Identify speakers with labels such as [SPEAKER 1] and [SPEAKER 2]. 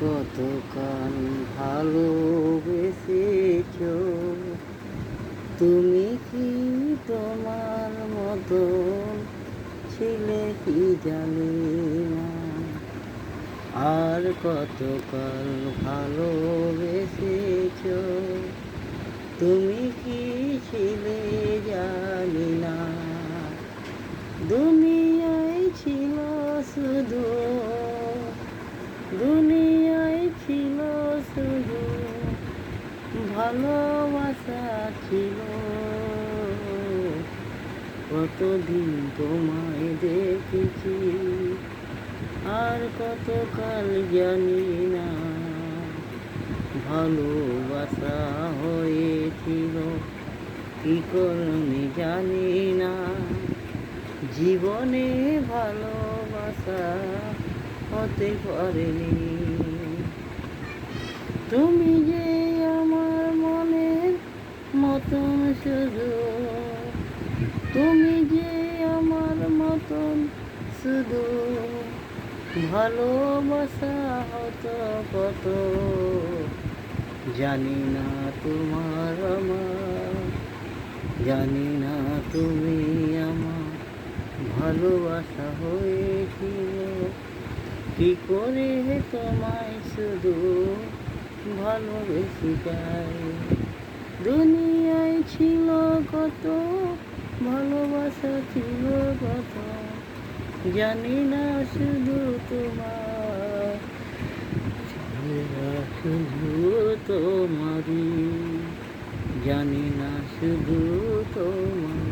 [SPEAKER 1] কতকাল ভালোবেসেছ তুমি কি তোমার মতো ছিলে কি জানি না। আর কতকাল ভালোবেসেছ তুমি কি ছিলে জানি না। দুনিয়ায় ছিল শুধু, দুনিয়ায় ছিল শুধু ভালোবাসা ছিল। কতদিন তোমায় দেখেছি আর কতকাল জানি না। ভালোবাসা হয়েছিল কি করনি জানি না। জীবনে ভালোবাসা হতে পারেনি। তুমি যে আমার মনের মতন শুধু, তুমি যে আমার মতন শুধু ভালোবাসা হতো কত জানি না তোমার আমার, জানি না তুমি আমার ভালোবাসা হয়েছিল কি করে তোমায় শুধু ভালোবেসে যাই। দুনিয়ায় ছিল কত ভালোবাসা ছিল কত জানি না শুধু তোমার, শুধু তোমারই, জানি না শুধু তোমার।